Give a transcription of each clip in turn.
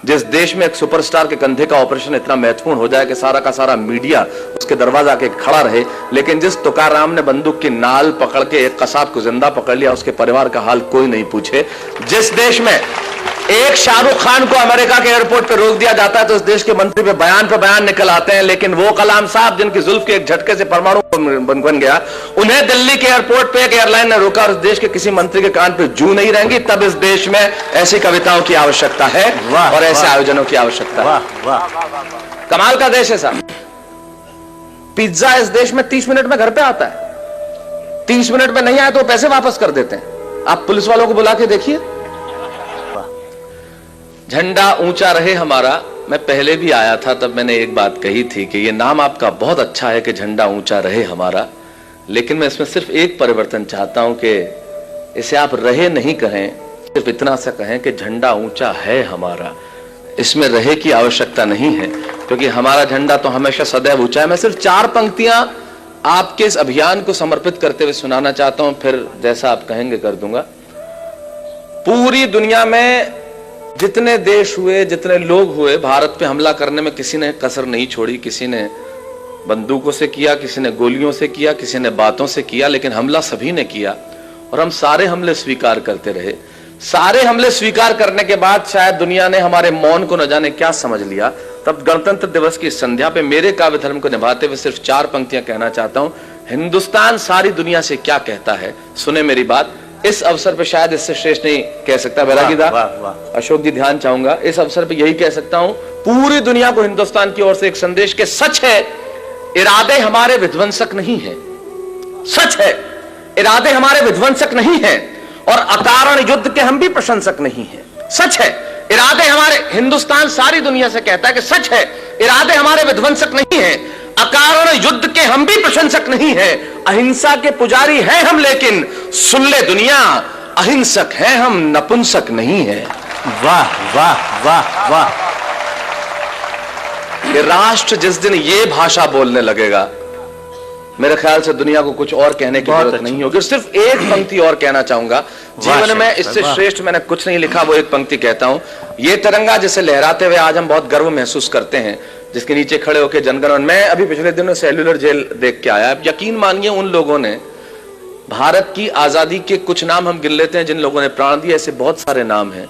जिस देश में एक सुपरस्टार के कंधे का ऑपरेशन इतना महत्वपूर्ण हो जाए कि सारा का सारा मीडिया उसके दरवाजा के खड़ा रहे, लेकिन जिस तुकाराम ने बंदूक की नाल पकड़ के एक कसाब को जिंदा पकड़ लिया, उसके परिवार का हाल कोई नहीं पूछे, जिस देश में एक शाहरुख खान को अमेरिका के एयरपोर्ट पे रोक दिया जाता है तो उस देश के मंत्री पे बयान निकल आते हैं, लेकिन वो कलाम साहब जिनकी जुल्फ के एक झटके से परमाणु बन गया, उन्हें दिल्ली के एयरपोर्ट पे एक एयरलाइन ने रोका और उस देश के किसी मंत्री के कान पे जू नहीं रहेंगी। तब इस देश में ऐसी कविताओं की आवश्यकता है और ऐसे आयोजनों की आवश्यकता है। कमाल का देश है साहब। पिज्जा इस देश में 30 मिनट में घर पे आता है, 30 मिनट में नहीं आए तो पैसे वापस कर देते हैं। आप पुलिस वालों को बुला के देखिए। झंडा ऊंचा रहे हमारा, मैं पहले भी आया था तब मैंने एक बात कही थी कि ये नाम आपका बहुत अच्छा है कि झंडा ऊंचा रहे हमारा, लेकिन मैं इसमें सिर्फ एक परिवर्तन चाहता हूं कि इसे आप रहे नहीं कहें, सिर्फ इतना सा कहें कि झंडा ऊंचा है हमारा। इसमें रहे की आवश्यकता नहीं है क्योंकि हमारा झंडा तो हमेशा सदैव ऊंचा है। मैं सिर्फ 4 पंक्तियां आपके इस अभियान को समर्पित करते हुए सुनाना चाहता हूं, फिर जैसा आप कहेंगे कर दूंगा। पूरी दुनिया में जितने देश हुए, जितने लोग हुए, भारत पे हमला करने में किसी ने कसर नहीं छोड़ी। किसी ने बंदूकों से किया, किसी ने गोलियों से किया, किसी ने बातों से किया, लेकिन हमला सभी ने किया और हम सारे हमले स्वीकार करते रहे। सारे हमले स्वीकार करने के बाद शायद दुनिया ने हमारे मौन को न जाने क्या समझ लिया। तब गणतंत्र दिवस की संध्या पे मेरे काव्य धर्म को निभाते हुए सिर्फ 4 पंक्तियां कहना चाहता हूं। हिंदुस्तान सारी दुनिया से क्या कहता है, सुने मेरी बात। इस अवसर पे शायद इससे श्रेष्ठ नहीं कह सकता बैरागीदा, अशोक जी ध्यान चाहूंगा। इस अवसर पे यही कह सकता हूं, पूरी दुनिया को हिंदुस्तान की ओर से एक संदेश के सच है इरादे हमारे विध्वंसक नहीं है। सच है इरादे हमारे विध्वंसक नहीं है और अकारण युद्ध के हम भी प्रशंसक नहीं है। सच है इरादे हमारे, हिंदुस्तान सारी दुनिया से कहता है कि सच है इरादे हमारे विध्वंसक नहीं है, अकारण युद्ध के हम भी प्रशंसक नहीं है। अहिंसा के पुजारी हैं हम, लेकिन सुन ले दुनिया अहिंसक हैं हम, नपुंसक नहीं है। वाह वाह वाह वाह। ये राष्ट्र जिस दिन ये भाषा बोलने लगेगा, मेरे ख्याल से दुनिया को कुछ और कहने की जरूरत नहीं होगी। सिर्फ एक पंक्ति और कहना चाहूंगा जीवन में, इससे श्रेष्ठ मैंने कुछ नहीं लिखा, वो एक पंक्ति कहता हूं। ये तिरंगा जिसे लहराते हुए आज हम बहुत गर्व महसूस करते हैं, जिसके नीचे खड़े होकर जनगण, मैं अभी पिछले दिनों सेल्युलर जेल देख के आया। यकीन मानिए उन लोगों ने भारत की आजादी के कुछ नाम हम गिन लेते हैं जिन लोगों ने प्राण दिए, ऐसे बहुत सारे नाम हैं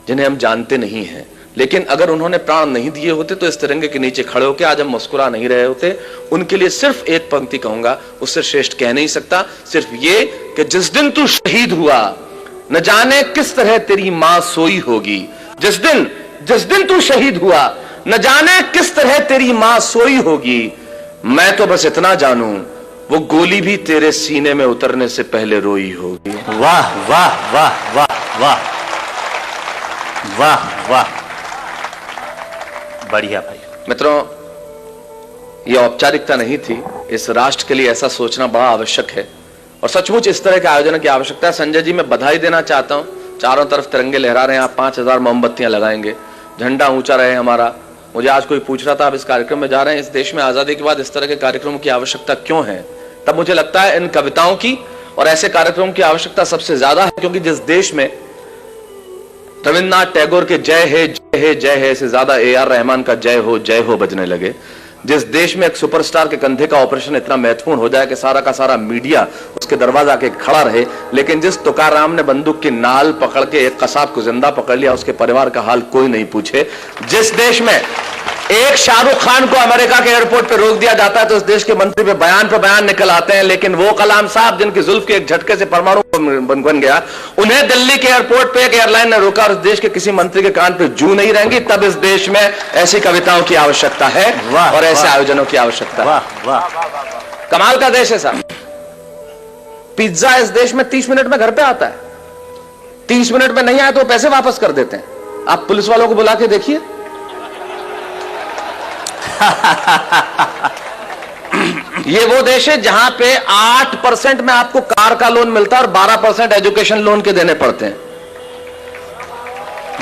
जिन्हें हम जानते नहीं हैं, लेकिन अगर उन्होंने प्राण नहीं दिए होते तो इस तिरंगे के नीचे खड़े होकर आज हम मुस्कुरा नहीं रहे होते। उनके लिए सिर्फ एक पंक्ति कहूंगा, उससे श्रेष्ठ कह नहीं सकता, सिर्फ ये कि जिस दिन तू शहीद हुआ न जाने किस तरह तेरी मां सोई होगी। जिस दिन तू शहीद हुआ न जाने किस तरह तेरी मां सोई होगी। मैं तो बस इतना जानूं वो गोली भी तेरे सीने में उतरने से पहले रोई होगी। वाह वाह वाह वाह वाह वाह वाह, बढ़िया भाई। मित्रों, यह औपचारिकता नहीं थी, इस राष्ट्र के लिए ऐसा सोचना बड़ा आवश्यक है और सचमुच इस तरह के आयोजन की आवश्यकता है। संजय जी, मैं बधाई देना चाहता हूं, चारों तरफ तिरंगे लहरा रहे हैं, आप 5000 मोमबत्तियां लगाएंगे, झंडा ऊंचा रहे हमारा। मुझे आज कोई पूछ रहा था आप इस कार्यक्रम में जा रहे हैं, इस देश में आजादी के बाद इस तरह के कार्यक्रमों की आवश्यकता क्यों है? तब मुझे लगता है इन कविताओं की और ऐसे कार्यक्रमों की आवश्यकता सबसे ज्यादा है, क्योंकि जिस देश में रविन्द्रनाथ टैगोर के जय है जय है जय है से ज्यादा AR रहमान का जय हो बजने लगे, जिस देश में एक सुपरस्टार के कंधे का ऑपरेशन इतना महत्वपूर्ण हो जाए कि सारा का सारा मीडिया उसके दरवाजा के खड़ा रहे, लेकिन जिस तुकाराम ने बंदूक की नाल पकड़ के एक कसाब को जिंदा पकड़ लिया, उसके परिवार का हाल कोई नहीं पूछे, जिस देश में एक शाहरुख खान को अमेरिका के एयरपोर्ट पे रोक दिया जाता है तो उस देश के मंत्री पे बयान निकल आते हैं, लेकिन वो कलाम साहब जिनकी जुल्फ के एक झटके से परमाणु बन गया, उन्हें दिल्ली के एयरपोर्ट पे एक एयरलाइन ने रोका और उस देश के किसी मंत्री के कान पे जू नहीं रहेंगी। तब इस देश में ऐसी कविताओं की आवश्यकता है और ऐसे आयोजनों की आवश्यकता है। कमाल का देश है साहब। पिज्जा इस देश में 30 मिनट में घर पे आता है, 30 मिनट में नहीं आए तो पैसे वापस कर देते हैं। आप पुलिस वालों को बुला के देखिए। ये वो देश है जहां पे 8% में आपको कार का लोन मिलता है और 12% एजुकेशन लोन के देने पड़ते हैं।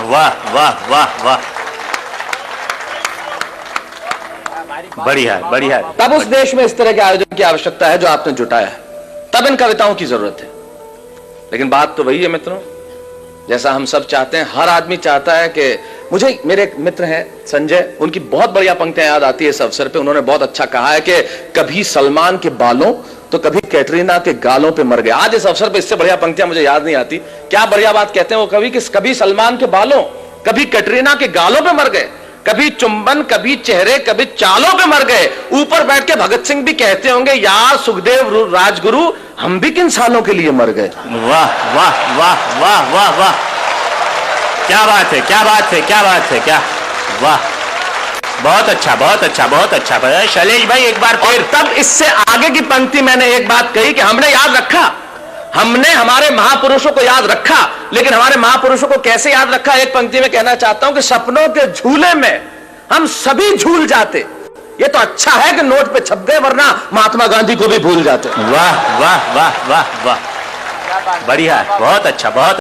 वाह वाह वाह वाह, बढ़िया बढ़िया। तब उस देश में इस तरह के आयोजन की आवश्यकता है जो आपने जुटाया है, तब इन कविताओं की जरूरत है। लेकिन बात तो वही है मित्रों, जैसा हम सब चाहते हैं, हर आदमी चाहता है कि मुझे मेरे एक मित्र हैं संजय, उनकी बहुत बढ़िया पंक्तियां याद आती है इस अवसर पे। उन्होंने बहुत अच्छा कहा है कि कभी सलमान के बालों तो कभी कैटरीना के गालों पे मर गए। आज इस अवसर पे इससे बढ़िया पंक्तियां मुझे याद नहीं आती। क्या बढ़िया बात कहते हैं वो कवि कि कभी सलमान के बालों कभी कैटरीना के गालों पे मर गए, कभी चुंबन कभी चेहरे कभी चालों पे मर गए। ऊपर बैठ के भगत सिंह भी कहते होंगे यार सुखदेव राजगुरु हम भी किन सालों के लिए मर गए। वाह वाह वाह वाह वाह वाह, क्या बात है, क्या बात है, क्या बात है, क्या वाह, बहुत अच्छा, बहुत अच्छा, बहुत अच्छा। शैलेश भाई एक बार और तब इससे आगे की पंक्ति मैंने एक बात कही कि हमने याद रखा, हमने हमारे महापुरुषों को याद रखा, लेकिन हमारे महापुरुषों को कैसे याद रखा, एक पंक्ति में कहना चाहता हूं कि सपनों के झूले में हम सभी झूल जाते। ये तो अच्छा है कि नोट पे छप गए, वरना महात्मा गांधी को भी भूल जाते। वाह वाह वाह वाह वाह, बढ़िया, बहुत अच्छा, बहुत